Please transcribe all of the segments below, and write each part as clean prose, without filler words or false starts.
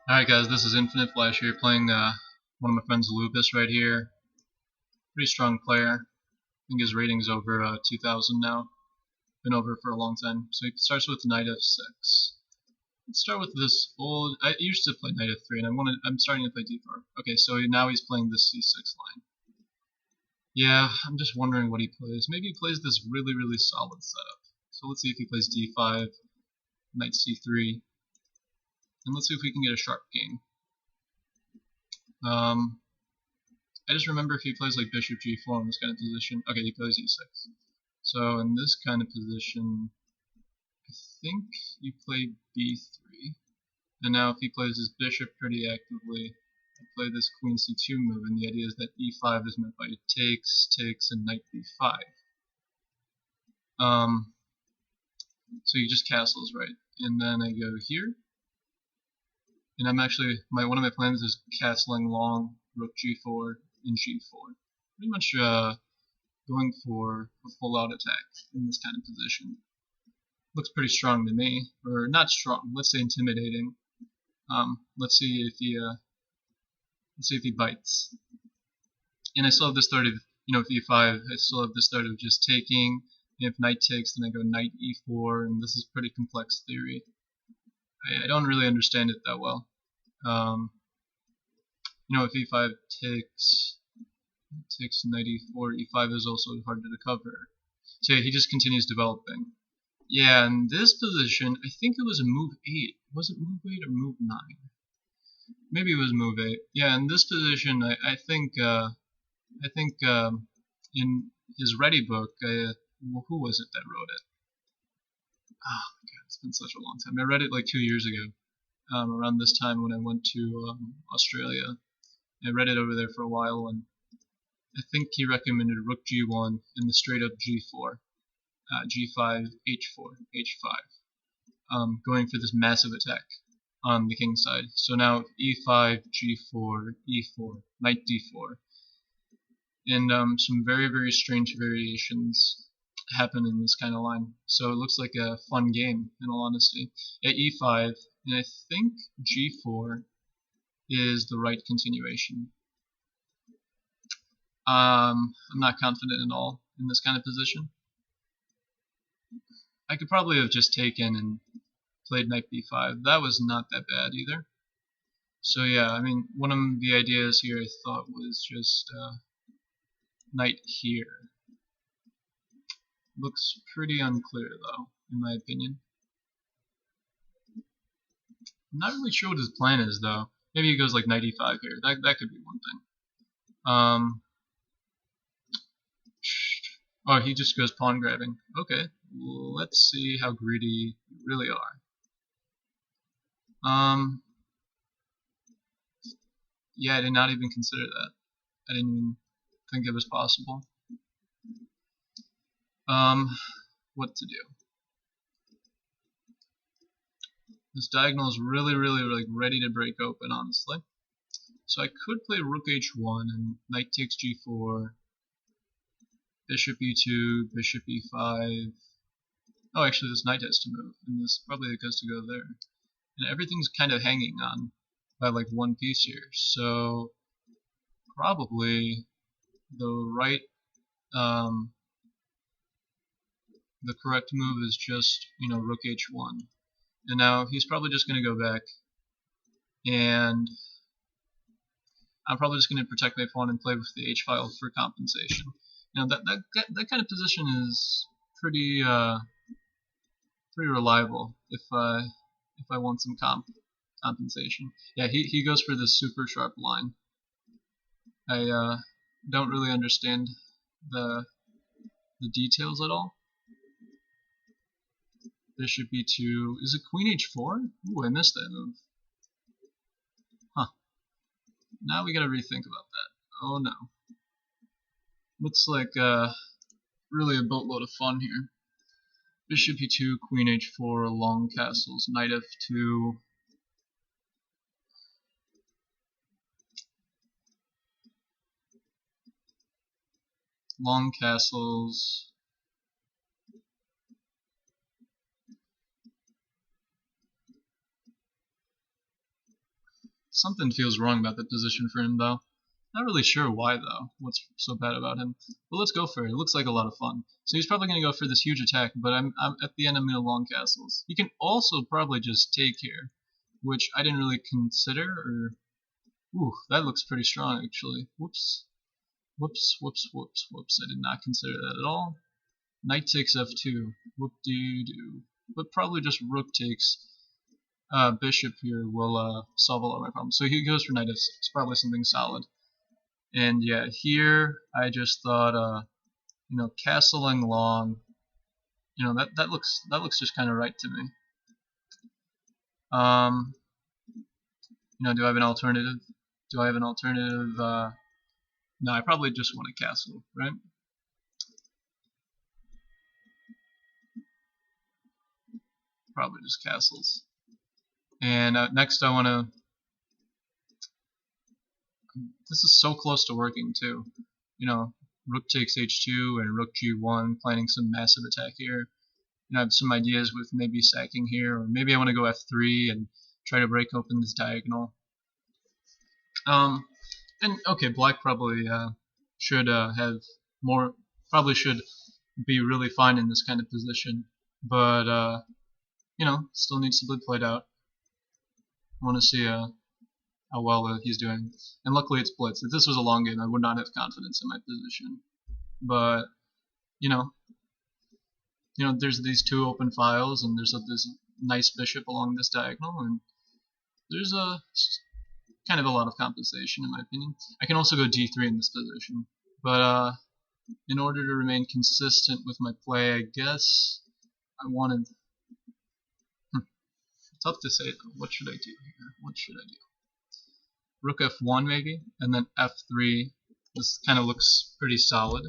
Alright guys, this is Infinite Flash here playing one of my friends Elubas right here. Pretty strong player. I think his rating's over 2000 now. Been over for a long time. So he starts with knight f6. Let's start with this old. I used to play knight f3 and I'm starting to play d4. Okay, so now he's playing this c6 line. Yeah, I'm just wondering what he plays. Maybe he plays this really solid setup. So let's see if he plays d5, knight c3, and let's see if we can get a sharp game. I just remember if he plays like bishop g4 in this kind of position. Okay, he plays e6. So in this kind of position, I think you play b3. And now if he plays his bishop pretty actively, I play this queen c2 move, and the idea is that e5 is met by takes, and knight b5. So he just castles, right? And then I go here. And I'm actually, one of my plans is castling long, rook g4, and g4. Pretty much going for a full-out attack in this kind of position. Looks pretty strong to me, or not strong. Let's say intimidating. Let's see if he bites. And I still have this threat of, if e5, I still have this threat of just taking. And if knight takes, then I go knight e4, and this is pretty complex theory. I don't really understand it that well. If e5 takes knight e4, e5 is also hard to recover. So yeah, he just continues developing. Yeah, in this position, I think it was a move 8. Was it move 8 or move 9? Maybe it was move 8. Yeah, in this position, I think in his ready book, who was it that wrote it? Oh my god, it's been such a long time. I read it like 2 years ago, around this time when I went to Australia. I read it over there for a while, and I think he recommended rook g1 and the straight up g4, g5, h4, h5, going for this massive attack on the king side. So now e5, g4, e4, knight d4, and some very strange variations happen in this kind of line. So it looks like a fun game, in all honesty. At e5, and I think g4 is the right continuation. I'm not confident at all in this kind of position. I could probably have just taken and played knight b5. That was not that bad either. So yeah, I mean, one of the ideas here I thought was just knight here. Looks pretty unclear though, in my opinion. I'm not really sure what his plan is though. Maybe he goes like knight e5 here. That could be one thing. Oh, he just goes pawn grabbing. Okay, let's see how greedy you really are. Yeah, I did not even consider that. I didn't even think it was possible. What to do? This diagonal is really like ready to break open, honestly. So I could play rook h1 and knight takes g4, bishop e2, bishop e5. Oh, actually this knight has to move, and this probably goes to go there. And everything's kind of hanging on by like one piece here. So probably the correct move is just, rook h1. And now he's probably just going to go back, and I'm probably just going to protect my pawn and play with the h file for compensation. That kind of position is pretty reliable if I want some compensation. Yeah, he goes for this super sharp line. I don't really understand the details at all. Bishop e2. Is it queen h4? Ooh, I missed that move. Huh. Now we gotta rethink about that. Oh no. Looks like really a boatload of fun here. Bishop e2, queen h4, long castles, knight f2. Long castles. Something feels wrong about the position for him, though. Not really sure why, though. What's so bad about him? But let's go for it. It looks like a lot of fun. So he's probably going to go for this huge attack, but I'm at the end I'm going to long castles. He can also probably just take here, which I didn't really consider. Or ooh, that looks pretty strong, actually. Whoops. Whoops, whoops, whoops, whoops. I did not consider that at all. Knight takes f2. Whoop-dee-doo. But probably just rook takes bishop here will solve a lot of my problems. So he goes for knight f6. It's probably something solid. And yeah, here I just thought, you know, castling long. You know, that looks just kind of right to me. You know, do I have an alternative? Do I have an alternative? No, I probably just want to castle, right? Probably just castles. And next I want to. This is so close to working too. You know, rook takes h2 and rook g1, planning some massive attack here. You know, I have some ideas with maybe sacking here, or maybe I want to go f3 and try to break open this diagonal. And okay, black probably should have more. Probably should be really fine in this kind of position, but you know, still needs to be played out. I want to see how well he's doing. And luckily it's Blitz. If this was a long game, I would not have confidence in my position. But you know, there's these two open files, and there's this nice bishop along this diagonal, and there's kind of a lot of compensation in my opinion. I can also go d3 in this position, but in order to remain consistent with my play, I guess I wanted. Tough to say though. What should I do here? What should I do? Rook f1 maybe, and then f3. This kind of looks pretty solid.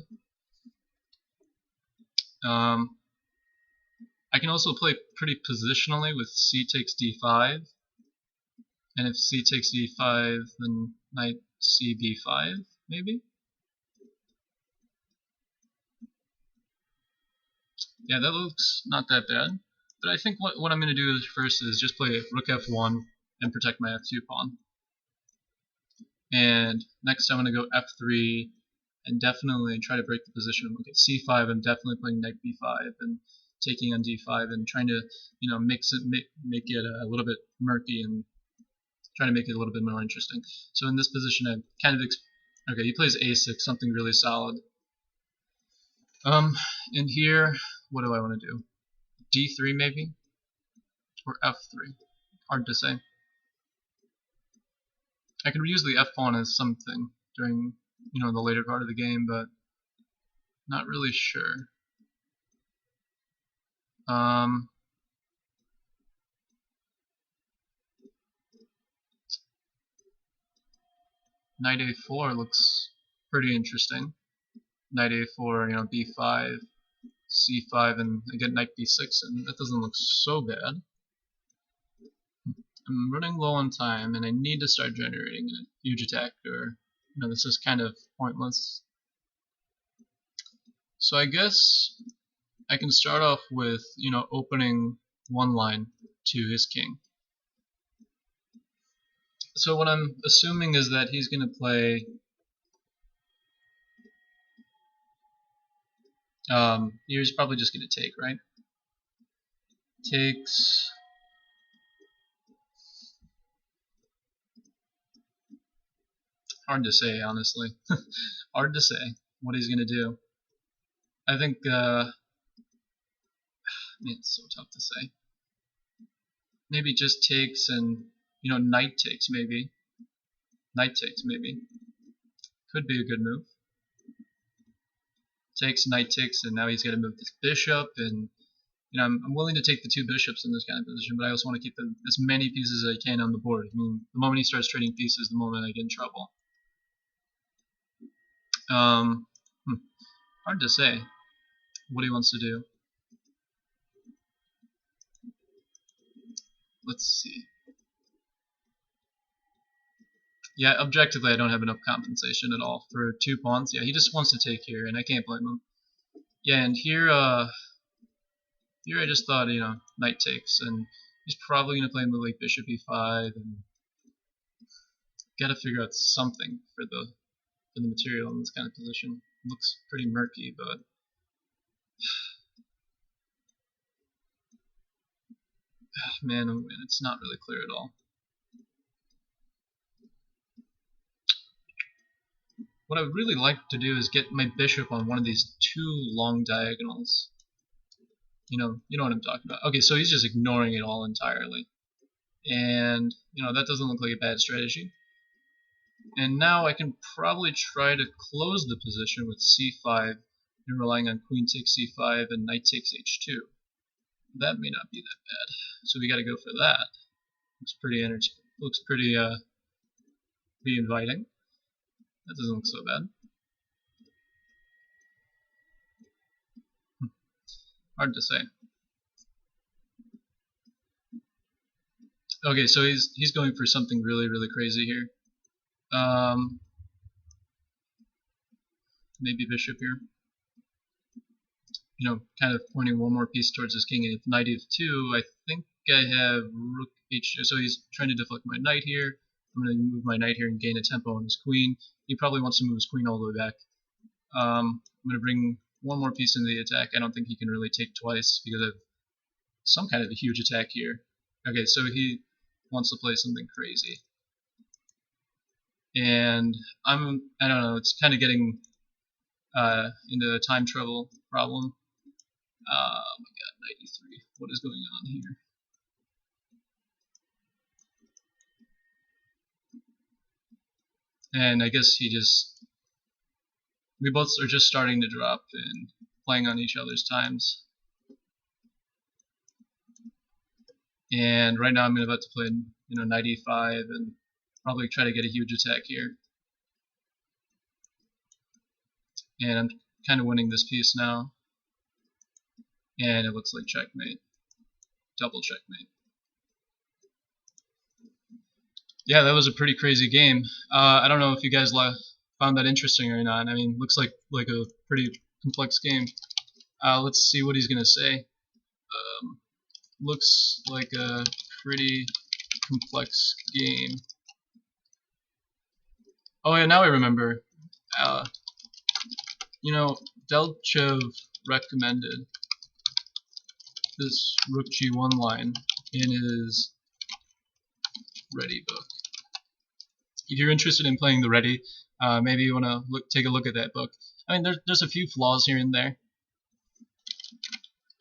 I can also play pretty positionally with c takes d5, and if c takes d5, then knight c b5 maybe. Yeah, that looks not that bad. But I think what I'm going to do first is just play rook f1 and protect my f2 pawn. And next I'm going to go f3 and definitely try to break the position. Look at c5. I'm definitely playing knight b5 and taking on d5 and trying to, you know, make it a little bit murky and trying to make it a little bit more interesting. So in this position, I kind of okay. He plays a6, something really solid. In here, what do I want to do? d3 maybe, or f3. Hard to say. I could use the f pawn as something during, you know, the later part of the game, but not really sure. Knight a4 looks pretty interesting. Knight a4, you know, b5, c5, and I get knight b6, and that doesn't look so bad. I'm running low on time, and I need to start generating a huge attack, or you know, this is kind of pointless. So I guess I can start off with, you know, opening one line to his king. So what I'm assuming is that he's going to play he's probably just going to take, right? Takes. Hard to say, honestly. Hard to say what he's going to do. I think, man, it's so tough to say. Maybe just takes and, you know, knight takes maybe. Knight takes maybe. Could be a good move. Takes, knight takes, and now he's got to move this bishop, and you know, I'm willing to take the two bishops in this kind of position, but I also want to keep as many pieces as I can on the board. I mean, the moment he starts trading pieces, the moment I get in trouble. Hard to say what he wants to do. Let's see. Yeah, objectively, I don't have enough compensation at all for two pawns. Yeah, he just wants to take here, and I can't blame him. Yeah, and here I just thought, you know, knight takes, and he's probably going to play move like bishop e5, and gotta figure out something for the material in this kind of position. It looks pretty murky, but man, oh man, it's not really clear at all. What I would really like to do is get my bishop on one of these two long diagonals. You know what I'm talking about. Okay, so he's just ignoring it all entirely. And, that doesn't look like a bad strategy. And now I can probably try to close the position with c5 and relying on queen takes c5 and knight takes h2. That may not be that bad. So we gotta go for that. Looks pretty pretty inviting. That doesn't look so bad. Hard to say. Okay, so he's going for something really, really crazy here. Maybe bishop here. Kind of pointing one more piece towards his king. And if knight f2, I think I have rook h2. So he's trying to deflect my knight here. I'm going to move my knight here and gain a tempo on his queen. He probably wants to move his queen all the way back. I'm going to bring one more piece into the attack. I don't think he can really take twice because I have some kind of a huge attack here. Okay, so he wants to play something crazy. And I don't know, it's kind of getting into a time travel problem. Oh my god, 93. What is going on here? And I guess we both are just starting to drop and playing on each other's times. And right now I'm about to play, knight e5 and probably try to get a huge attack here. And I'm kind of winning this piece now. And it looks like checkmate. Double checkmate. Yeah, that was a pretty crazy game. I don't know if you guys found that interesting or not. I mean, looks like a pretty complex game. Let's see what he's gonna say. Looks like a pretty complex game. Oh yeah, now I remember. Delchev recommended this rook g1 line in his Ready book. If you're interested in playing the Ready, maybe you want to take a look at that book. I mean, there's a few flaws here and there.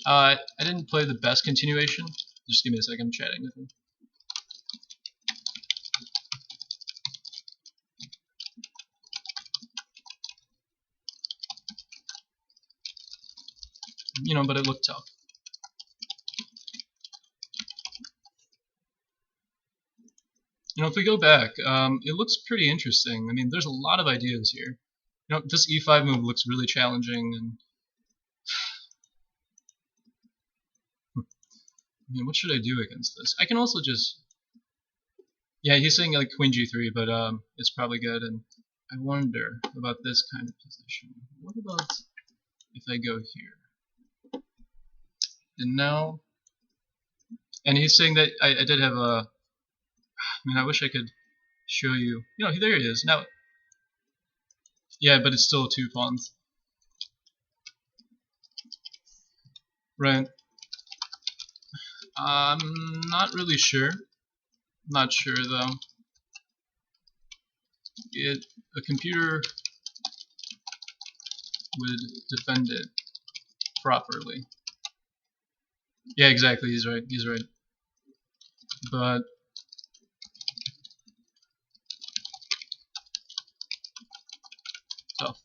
I didn't play the best continuation. Just give me a second, I'm chatting with him. But it looked tough. If we go back, it looks pretty interesting. I mean, there's a lot of ideas here. This e5 move looks really challenging, and I mean, what should I do against this? I can also just, yeah, he's saying like queen g3, but it's probably good. And I wonder about this kind of position. What about if I go here? And now, and he's saying that I did have a. I mean, I wish I could show you. There it is. Now, yeah, but it's still 2 pawns. Right. I'm not really sure. Not sure though. A computer would defend it properly. Yeah, exactly. He's right. He's right. But tough.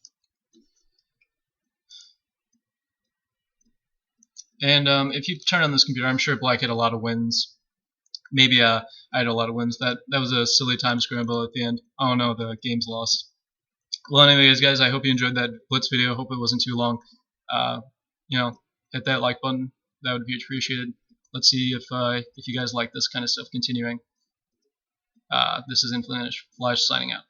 And if you turn on this computer, I'm sure Black had a lot of wins. Maybe I had a lot of wins. That was a silly time scramble at the end. Oh no, the game's lost. Well, anyways, guys, I hope you enjoyed that Blitz video. Hope it wasn't too long. Hit that like button. That would be appreciated. Let's see if you guys like this kind of stuff continuing. This is Infinite Flash signing out.